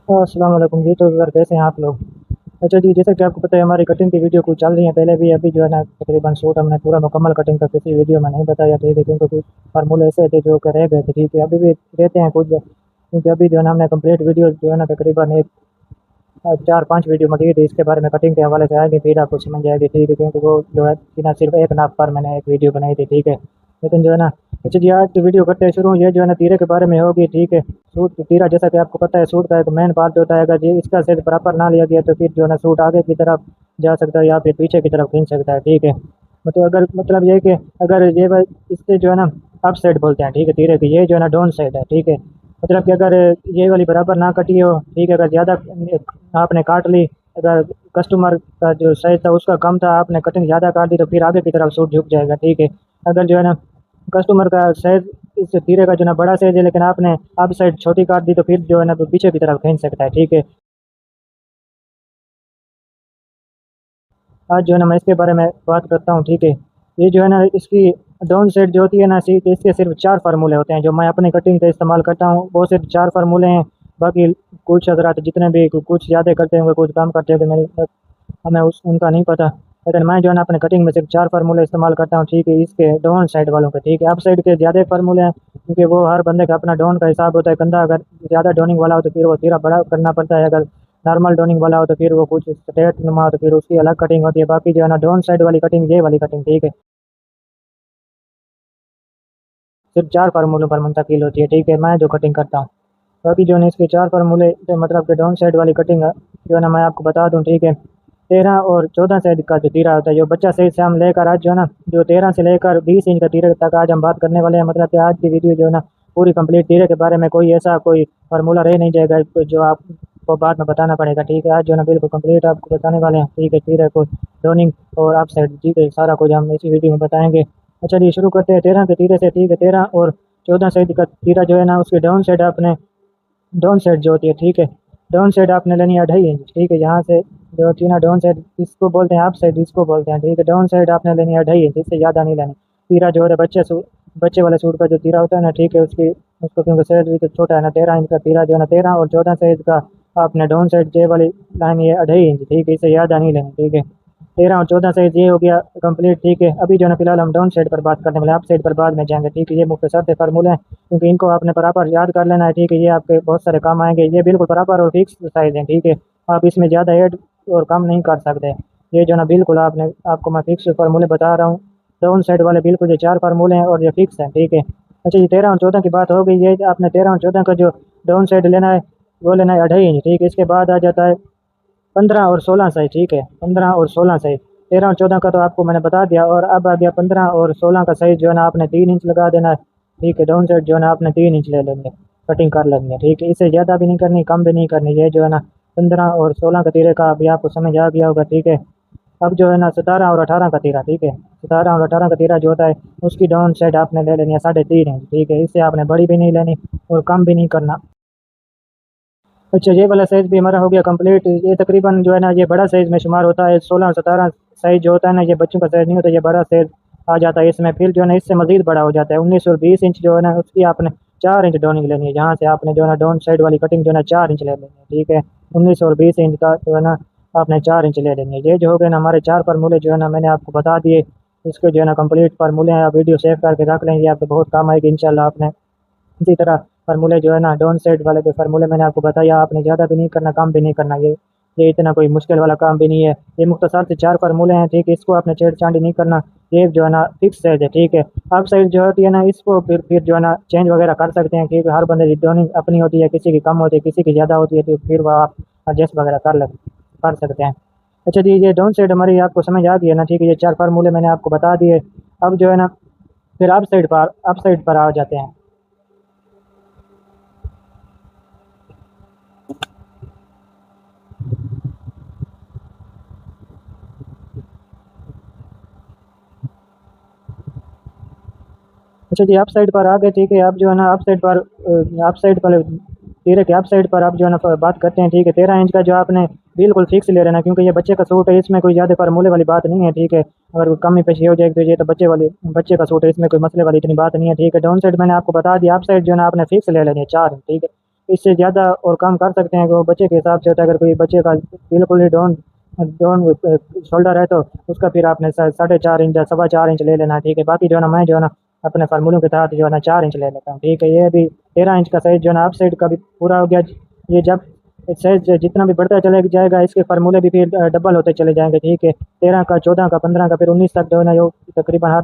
अस्सलाम वालेकुम जी। तो सर कैसे हैं आप लोग? अच्छा जी, जैसा कि आपको पता है हमारी कटिंग की वीडियो कुछ चल रही है पहले भी, अभी जो है ना तकरीबन शूट हमने पूरा मुकम्मल कटिंग का किसी वीडियो में नहीं बताया, ठीक है, क्योंकि कुछ फार्मूले ऐसे थे जो कि रह गए थे, ठीक है, अभी भी रहते हैं कुछ, क्योंकि अभी जो है ना हमने कंप्लीट वीडियो जो है ना तकरीबन एक 4-5 वीडियो मटी थी इसके बारे में, कटिंग के हवाले से आएगी फिर आपको समझ जाएगी, ठीक है, क्योंकि वो जो है बिना सिर्फ एक नाप पर मैंने एक वीडियो बनाई थी, ठीक है। लेकिन जो है ना, अच्छा जी, आज की वीडियो करते हैं शुरू। ये जो है ना तीरे के बारे में होगी, ठीक है। सूट तीरा जैसा कि आपको पता है सूट का एक मेन पार्ट होता है, अगर ये इसका सेट बराबर ना लिया गया तो फिर जो है ना सूट आगे की तरफ जा सकता है या फिर पीछे की तरफ खींच सकता है, ठीक है। मतलब अगर मतलब ये है कि अगर इससे जो है ना अप साइड बोलते हैं, ठीक है, तीरे की, ये जो है ना डाउन साइड है, ठीक है। मतलब कि अगर ये वाली बराबर ना कटी हो, ठीक है, अगर ज़्यादा आपने काट ली, अगर कस्टमर का जो साइज था उसका कम था, आपने कटिंग ज़्यादा काट दी तो फिर आगे की तरफ सूट झुक जाएगा, ठीक है। अगर जो है ना कस्टमर का साइज इस तीरे का जो है ना बड़ा साइज है लेकिन आपने आप साइड छोटी काट दी तो फिर जो है ना तो पीछे की तरफ खींच सकता है, ठीक है। आज जो है ना मैं इसके बारे में बात करता हूँ, ठीक है। ये जो है ना इसकी डाउन साइड जो होती है ना, इसके सिर्फ 4 फार्मूले होते हैं जो मैं अपनी कटिंग पे इस्तेमाल करता हूँ, वो सिर्फ 4 फार्मूले हैं। बाकी कुछ हजरात जितने भी कुछ ज़्यादा करते होंगे, कुछ कम करते होंगे, मेरे हमें उस उनका नहीं पता। लेकिन मैं जो है ना अपने कटिंग में सिर्फ 4 फार्मूले इस्तेमाल करता हूँ, ठीक है, इसके डाउन साइड वालों के, ठीक है। अप साइड के ज़्यादा फार्मूले हैं क्योंकि वो हर बंदे का अपना डाउन का हिसाब होता है, कंधा अगर ज़्यादा डाउनिंग वाला हो तो फिर वो तीरा बड़ा करना पड़ता है, अगर नॉर्मल डोनिंग वाला हो तो फिर वो कुछ स्ट्रेट नुमा हो तो फिर उसकी अलग कटिंग होती है। बाकी जो है ना डाउन साइड वाली कटिंग, ये वाली कटिंग, ठीक है, सिर्फ 4 फार्मूलों पर मुंतकिल होती है, ठीक है, मैं जो कटिंग करता हूँ। बाकी जो है ना इसके 4 फार्मूले से मतलब कि डाउन साइड वाली कटिंग जो है ना मैं आपको बता दूँ, ठीक है। 13 और 14 साइज का जो तीरा होता है, जो बच्चा साइज से हम लेकर आज जो है ना जो 13 से लेकर 20 इंच का तीरे तक आज हम बात करने वाले हैं। मतलब कि आज की वीडियो जो है ना पूरी कंप्लीट तीरे के बारे में, कोई ऐसा कोई फार्मूला रह नहीं जाएगा जो आपको बाद में बताना पड़ेगा, ठीक है। आज जो है ना बिल्कुल कंप्लीट आपको बताने वाले हैं, ठीक है, तीरे को डोनिंग और अप साइड, ठीक है, सारा कुछ हम इसी वीडियो में बताएंगे। अच्छा जी, शुरू करते हैं 13 के तीरे से, ठीक है। 13 और 14 साइज का तीरा जो है ना उसके डाउन साइड आपने डाउन साइड जो होती है, ठीक है, डाउन साइड आपने लेनी है 2.5 इंच, ठीक है। यहाँ से जो होती है ना डाउन साइड, इसको बोलते हैं अप साइड, इसको बोलते हैं, ठीक है। डाउन साइड आपने लेनी है 2.5 इंच, इससे ज़्यादा नहीं लेनी। तीरा जो है बच्चे वाले सूट का जो तीरा होता है ना, ठीक है, उसकी उसको क्योंकि साइज भी तो छोटा है ना, 13 इंच का तीरा जो है ना 13 और 14 साइज का आपने डाउन साइड जे वाली लानी है 2.5 इंच, ठीक है, इससे ज़्यादा नहीं लेनी, ठीक है। 13 और 14 साइज ये हो गया कंप्लीट, ठीक है। अभी जो है ना फिलहाल हम डाउन साइड पर बात करने वाले हैं, अप साइड पर बाद में जाएंगे, ठीक है। ये मुख्तसर से फार्मूले हैं क्योंकि इनको आपने बराबर याद कर लेना है, ठीक है, ये आपके बहुत सारे काम आएंगे। ये बिल्कुल बराबर और फिक्स साइज है, ठीक है, आप इसमें ज़्यादा ऐड और कम नहीं कर सकते। ये जो है ना बिल्कुल आपने आपको मैं फिक्स फार्मूले बता रहा हूँ, डाउन साइड वाले बिल्कुल ये 4 फार्मूले हैं और ये फिक्स हैं, ठीक है। अच्छा, ये 13 और 14 की बात हो गई, ये आपने 13 और 14 का जो डाउन साइड लेना है वो लेना है 2.5 इंच, ठीक है। इसके बाद आ जाता है 15 और 16 साइज, ठीक है, 15 और 16 साइज। 13 और 14 का तो आपको मैंने बता दिया, और अब आ गया 15 और 16 का साइज, जो है ना आपने 3 इंच लगा देना है, ठीक है। डाउन साइड जो है ना आपने 3 इंच ले लेंगे, कटिंग कर लेंगे, ठीक है, इससे ज़्यादा भी नहीं करनी, कम भी नहीं करनी। ये जो है ना 15 और 16 का तीरे का अभी आपको समझ आ गया होगा, ठीक है। अब जो है ना 17 और 18 का तीरा, ठीक है, 17 और 18 का तीरा जो होता है उसकी डाउन साइड आपने ले लेनी है 3.5 इंच, ठीक है, इससे आपने बड़ी भी नहीं लेनी और कम भी नहीं करना। अच्छा, ये वाला साइज़ भी हमारा हो गया कंप्लीट। ये तकरीबन जो है ना ये बड़ा साइज़ में शुमार होता है, 16 और 17 साइज़ जो होता है ना ये बच्चों का साइज़ नहीं होता, ये बड़ा साइज़ आ जाता है इसमें। फिर जो है ना इससे मज़ीद बड़ा हो जाता है 19 और 20 इंच, जो है ना उसकी आपने 4 इंच डाउनिंग लेनी है। यहाँ से आपने जो है ना डाउन साइड वाली कटिंग जो है ना 4 इंच ले लेनी है, ठीक है। 19 और 20 इंच का जो है ना आपने 4 इंच ले लेनी है। ये जो हो गए ना हमारे 4 फार्मूले, जो है ना मैंने आपको बता दिए। इसके जो है ना कंप्लीट फार्मूले हैं, आप वीडियो सेव करके रख लें, ये आपको बहुत काम आएगी इंशाल्लाह। आपने इसी तरह फार्मूले जो है ना डाउन साइड वाले जो फार्मूले मैंने आपको बताया, आपने ज़्यादा भी नहीं करना, कम भी नहीं करना। ये इतना कोई मुश्किल वाला काम भी नहीं है। ये मुख्तसर से 4 फार्मूले हैं, ठीक है, इसको आपने छेड़छाड़ी नहीं करना। ये जो है ना फिक्स साइज है, ठीक है। अप साइड जो होती है ना इसको फिर जो है ना चेंज वगैरह कर सकते हैं, क्योंकि हर बंदे की ट्यूनिंग अपनी होती है, किसी की कम होती है, किसी की ज़्यादा होती है, तो फिर वह आप एडजस्ट वगैरह कर सकते हैं। अच्छा जी, ये डाउन साइड हमारी आपको समझ आ गई है ना, ठीक है, ये 4 फार्मूले मैंने आपको बता दिए। अब जो है ना फिर अप साइड पर आ जाते हैं। अच्छा जी, अप साइड पर आ गए, ठीक है। अब जो है ना अप साइड पर तीरे के अप साइड पर आप जो है ना बात करते हैं, ठीक है। 13 इंच का जो आपने बिल्कुल फिक्स ले लेना, क्योंकि ये बच्चे का सूट है, इसमें कोई ज़्यादा फार्मूले वाली बात नहीं है, ठीक है। अगर कोई कमी पेशी हो जाए तो ये तो बच्चे का सूट है, इसमें कोई मसले वाली इतनी बात नहीं है, ठीक है। डाउन साइड मैंने आपको बता दिया। अप साइड जो है ना आपने फिक्स ले लेनी है 4 इंच, ठीक है। इससे ज़्यादा और कम कर सकते हैं कि वो बच्चे के हिसाब से होता है। अगर कोई बच्चे का बिल्कुल ही डाउन डाउन शोल्डर है तो उसका फिर आपने 4.5 इंच या 4.25 इंच ले लेना है, ठीक है। बाकी जो है ना मैं जो है ना अपने फार्मूलों के तहत जो है ना 4 इंच ले लेता हूँ, ठीक है। ये भी 13 इंच का साइज जो है ना अप साइड का भी पूरा हो गया। ये जब साइज जितना भी बढ़ता चले जाएगा इसके फार्मूले भी फिर डबल होते चले जाएंगे, ठीक है। 13 का, 14 का, 15 का, फिर 19 तक जो है ना जो तकरीबन हर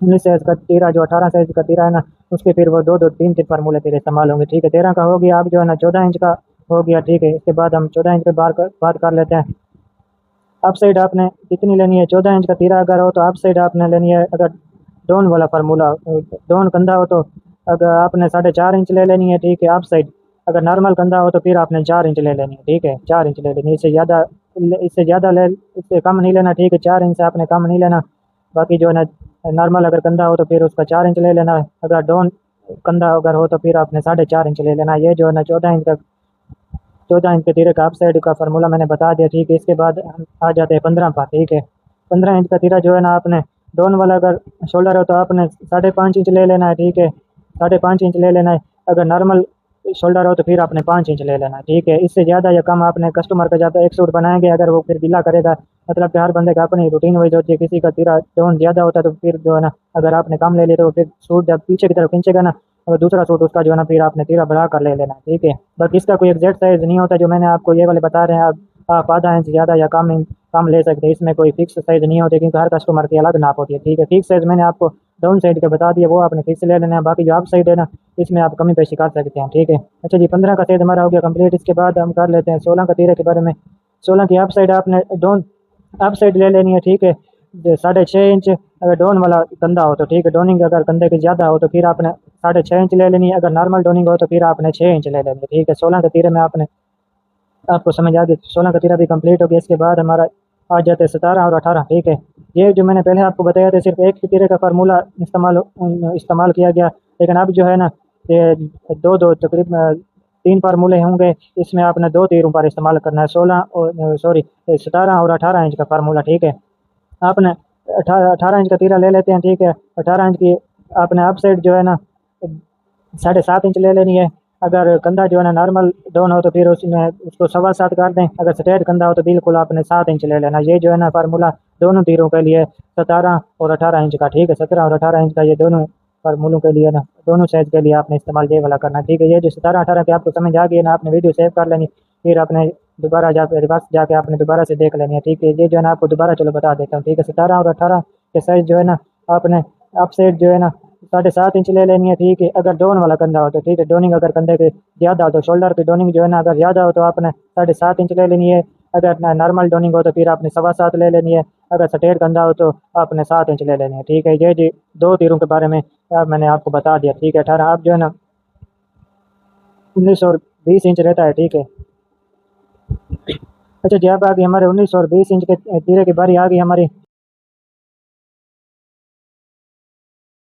19 साइज का तीरा, जो 18 साइज का तीरा है ना, उसके फिर वो दो दो तीन तीन फार्मूले फिर इस्तेमाल होंगे, ठीक है। 13 का हो गया, अब जो है ना 14 इंच का हो गया, ठीक है। इसके बाद हम 14 इंच के बात कर लेते हैं। अप साइड आपने कितनी लेनी है? 14 इंच का तीरा अगर हो तो अप साइड आपने लेनी है, अगर डाउन वाला फार्मूला डाउन कंधा हो तो अगर आपने 4.5 इंच ले लेनी है, ठीक है, अप साइड। अगर नॉर्मल कंधा हो तो फिर आपने 4 इंच ले लेनी है, ठीक है, 4 इंच ले लेनी है। इससे ज़्यादा ले, इससे कम नहीं लेना, ठीक है। 4 इंच से आपने कम नहीं लेना। बाकी जो है ना नॉर्मल अगर कंधा हो तो फिर उसका 4 इंच ले लेना है। अगर डाउन कंधा अगर हो तो फिर आपने 4.5 इंच ले लेना है। ये जो है ना 14 इंच के तीरे का अप साइड का फार्मूला मैंने बता दिया, ठीक है। इसके बाद हम आ जाते हैं 15 पर, ठीक है। 15 इंच का तीरा जो है ना आपने डाउन वाला अगर शोल्डर हो तो आपने 5.5 इंच ले लेना है, ठीक है, 5.5 इंच ले लेना है। अगर नॉर्मल शोल्डर हो तो फिर आपने 5 इंच ले लेना है, ठीक है। इससे ज़्यादा या कम आपने कस्टमर का जब एक सूट बनाएंगे अगर वो फिर गिला करेगा, मतलब कि हर बंदे का अपनी रूटीन वाइज होती है। किसी का तीरा डाउन ज़्यादा होता है तो फिर जो है ना अगर आपने कम ले लिया तो फिर सूट जब पीछे की तरफ खींचेगा ना, और दूसरा सूट उसका जो है ना फिर आपने तीरा बढ़ा कर ले लेना है, ठीक है। बाकी इसका कोई एग्जैक्ट साइज नहीं होता जो मैंने आपको ये वाले बता रहे हैं। आप आधा इंच ज़्यादा या कम ले सकते हैं। इसमें कोई फिक्स साइज नहीं होते क्योंकि हर कस्टमर की अलग नाप होती है, ठीक है। फिक्स साइज मैंने आपको डाउन साइड का बता दिया, वो आपने फिक्स ले लेना है। बाकी जो अप साइड है ना इसमें आप कमी पेशी कर सकते हैं, ठीक है। अच्छा जी, 15 का साइज हमारा हो गया कंप्लीट। इसके बाद हम कर लेते हैं 16 का तीरे के बारे में। 16 की अप साइड आपने डाउन अप साइड ले लेनी है, ठीक है। 6.5 इंच अगर डाउन वाला कंधा हो तो, ठीक है। डाउनिंग अगर कंधे की ज़्यादा हो तो फिर आपने 6.5 इंच ले लेनी है। अगर नॉर्मल डाउनिंग हो तो फिर आपने 6 इंच ले लेनी है, ठीक है। 16 के तीरे में आपने आपको समझ आ गई। 16 का तीरा भी कंप्लीट हो गया। इसके बाद हमारा आ जाते हैं 17 और 18, ठीक है। ये जो मैंने पहले आपको बताया था सिर्फ एक तीरे का फार्मूला इस्तेमाल किया गया, लेकिन अब जो है ना ये दो दो तकरीबन 3 फार्मूले होंगे। इसमें आपने 2 तीरों पर इस्तेमाल करना है। 16 और सॉरी 17 और 18 इंच का फार्मूला, ठीक है। आपने 18 इंच का तीरा ले लेते हैं, ठीक है। 18 इंच की आपने अप साइड जो है ना 7.5 इंच ले लेनी है। अगर कंधा जो है ना नॉर्मल डाउन हो तो फिर उसमें उसको 7.25 कर दें। अगर स्ट्रेट कंधा हो तो बिल्कुल आपने 7 इंच ले लेना। ये जो है ना फार्मूला दोनों तीरों के लिए 17 और 18 इंच का, ठीक है। 17 और 18 इंच का ये दोनों फार्मूलों के लिए ना दोनों साइज के लिए आपने इस्तेमाल ये वाला करना, ठीक है। ये जो 17-18 की आपको समझ आ गई है ना, आपने वीडियो सेव कर लेनी, फिर आपने दोबारा जाकर रिवर्स जाके आपने दोबारा से देख लेनी है, ठीक है। ये जो है ना आपको दोबारा चलो बता देता हूँ, ठीक है। 17 और 18 के साइज जो है ना आपने अप साइड जो है ना 7.5 इंच ले लेनी है, ठीक है। अगर डाउन वाला कंधा हो तो, ठीक है। डाउनिंग अगर कंधे के ज़्यादा हो तो शोल्डर की डाउनिंग जो है ना अगर ज़्यादा हो तो आपने 7.5 इंच ले लेनी है। अगर नॉर्मल डाउनिंग हो तो फिर आपने 7.25 ले लेनी है। अगर स्ट्रेट कंधा हो तो आपने 7 इंच ले लेनी है, ठीक है। ये जी दो तीरों के बारे में मैंने आपको बता दिया, ठीक है। 18 आप जो है ना 19 और 20 इंच रहता है, ठीक है। अच्छा जी, अब आ गई हमारे 19 और 20 इंच के तीरे की बारी आ गई हमारी।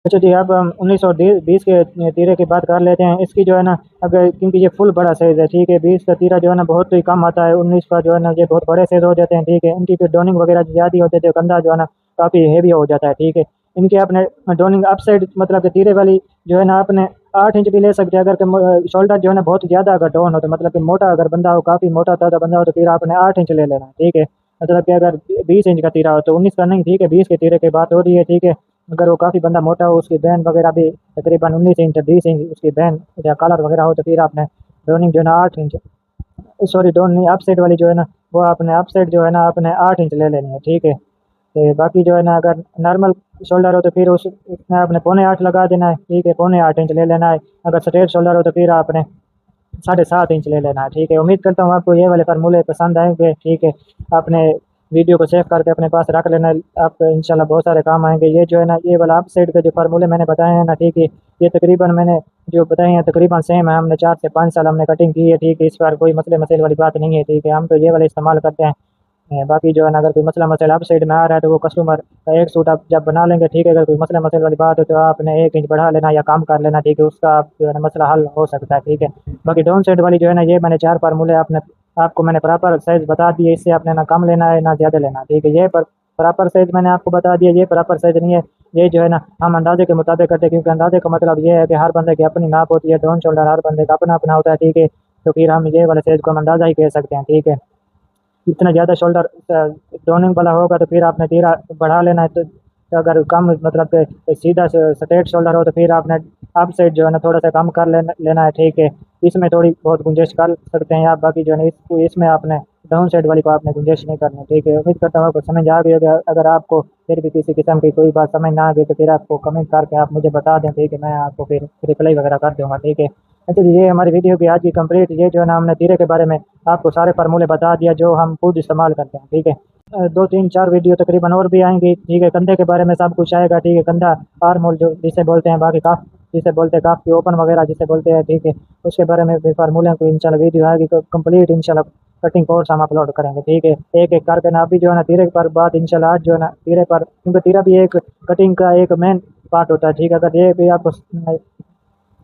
अच्छा जी, अब हम 19 और 20 के तीरे की बात कर लेते हैं। इसकी जो है ना अगर क्योंकि ये फुल बड़ा साइज़ है, ठीक है। 20 का तीरा जो है ना बहुत ही कम आता है। 19 का जो है ना ये बहुत बड़े साइज़ हो जाते हैं, ठीक है। इनकी फिर डोनिंग वगैरह ज़्यादा होती है तो कंधा जो है ना काफ़ी हेवी हो जाता है, ठीक है। इनके अपने डोनिंग अप साइड मतलब कि तीरे वाली जो है ना आपने 8 इंच भी ले सकते हैं। अगर शोल्डर जो है ना बहुत ज़्यादा अगर डाउन हो तो मतलब कि मोटा अगर बंदा हो, काफ़ी मोटा ताजा बंदा हो तो फिर आपने 8 इंच ले लेना, ठीक है। मतलब कि अगर 20 इंच का तीरा हो तो 19 का नहीं, ठीक है, 20 के तीरे की बात हो रही है, ठीक है। अगर वो काफ़ी बंदा मोटा हो, उसकी बहन वगैरह भी तकरीबन 19 इंच 20 इंच उसकी बहन या कलर वगैरह हो तो फिर आपने डोनिंग जो है ना 8 इंच, सॉरी डोन नहीं, अप साइड वाली जो है ना वो आपने अप साइड जो है ना आपने 8 इंच ले लेनी है, ठीक है। तो बाकी जो है ना अगर नॉर्मल शोल्डर हो तो फिर उसमें आपने 7.25 लगा देना है, ठीक है। 7.25 इंच ले लेना है। अगर स्ट्रेट शोल्डर हो तो फिर आपने 7.5 इंच ले लेना है, ठीक है। उम्मीद करता हूँ आपको ये वाले फार्मूले पसंद आएंगे, ठीक है। आपने वीडियो को सेव करके अपने पास रख लेना, आपको इंशाल्लाह बहुत सारे काम आएंगे। ये जो है ना ये वाला अप साइड के जो फार्मूले मैंने बताए हैं ना, ठीक है, ये तकरीबन मैंने जो बताए हैं तकरीबन सेम है। हमने 4 से 5 साल हमने कटिंग की है, ठीक है। इस बार कोई मसले मसले वाली बात नहीं है, ठीक है। हम तो ये वाले इस्तेमाल करते हैं। बाकी जो है ना अगर कोई मसला मसला अप साइड में आ रहा है तो वो कस्टमर का एक सूट आप जब बना लेंगे, ठीक है। अगर कोई मसला मसले वाली बात हो तो आपने 1 इंच बढ़ा लेना या कम कर लेना, ठीक है। उसका आप जो है ना मसला हल हो सकता है, ठीक है। बाकी डाउन साइड वाली जो है ना ये मैंने 4 फार्मूले आपको मैंने प्रॉपर साइज बता दिए। इससे आपने ना कम लेना है ना ज़्यादा लेना है, ठीक है। ये पर प्रॉपर साइज मैंने आपको बता दिया, ये प्रॉपर साइज नहीं है। ये जो है ना हम अंदाजे के मुताबिक करते हैं, क्योंकि अंदाजे का मतलब ये है कि हर बंदे की अपनी नाप होती है, डाउन शोल्डर हर बंदे का अपना अपना होता है, ठीक है। तो फिर हम ये वाले साइज को हम अंदाजा ही कह सकते हैं, ठीक है। इतना ज़्यादा शोल्डर डोनिंग वाला होगा तो फिर आपने तीरा बढ़ा लेना है। तो अगर कम मतलब कि सीधा स्ट्रेट शोल्डर हो तो फिर आपने अप साइड जो है ना थोड़ा सा कम कर लेना है, ठीक है। इसमें थोड़ी बहुत गुंजाइश कर सकते हैं आप, बाकी जो है ना इसमें आपने डाउन साइड वाली को आपने गुंजाइश नहीं करनी, ठीक है। उम्मीद करता हूँ आपको समझ आ गई होगी। अगर आपको फिर भी किसी किस्म की कोई बात समझ ना आ गई तो फिर आपको कमेंट करके आप मुझे बता दें, ठीक है। मैं आपको फिर रिप्लाई वगैरह कर दूंगा, ठीक है। अच्छा जी, ये हमारी वीडियो की आज की कंप्लीट, ये जो है ना हमने तीरे के बारे में आपको सारे फार्मूले बता दिया जो हम खुद इस्तेमाल करते हैं, ठीक है। दो तीन चार वीडियो तकरीबन और भी आएंगी, ठीक है। कंधे के बारे में सब कुछ आएगा, ठीक है। कंधा आर्म होल जो जिसे बोलते हैं, बाकी काफ जिसे बोलते हैं, काफ की ओपन वगैरह जिसे बोलते हैं, ठीक है। उसके बारे में भी फार्मूले को इंशाल्लाह वीडियो आएगी तो कंप्लीट इंशाल्लाह कटिंग कोर्स हम अपलोड करेंगे, ठीक है। एक एक करके ना अभी जो है ना तीरे पर बात इंशाल्लाह आज जो है ना तीरे पर, क्योंकि तीरा भी एक कटिंग का एक मेन पार्ट होता है, ठीक है। अगर ये भी आपको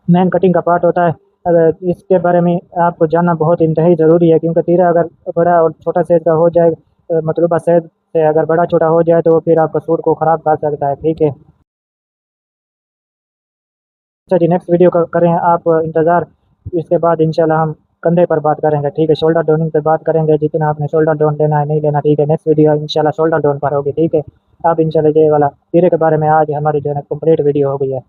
मेन कटिंग का पार्ट होता है, अगर इसके बारे में आपको जानना बहुत इंतहाई ज़रूरी है, क्योंकि तीरा अगर बड़ा और छोटा साइज का हो जाए, मतलूबा साइज से अगर बड़ा छोटा हो जाए तो फिर आपका सूट को ख़राब कर सकता है, ठीक है। अच्छा जी, नेक्स्ट वीडियो का करें आप इंतज़ार। इसके बाद इंशाल्लाह हम कंधे पर बात करेंगे, ठीक है। शोल्डर डोनिंग पे बात करेंगे, जितना आपने शोल्डर डोन लेना है नहीं लेना, ठीक है। नेक्स्ट वीडियो इंशाल्लाह शोल्डर डोन पर होगी, ठीक है। अब इंशाल्लाह ये वाला तीरे के बारे में आज हमारी जो है ना कंप्लीट वीडियो हो गई है।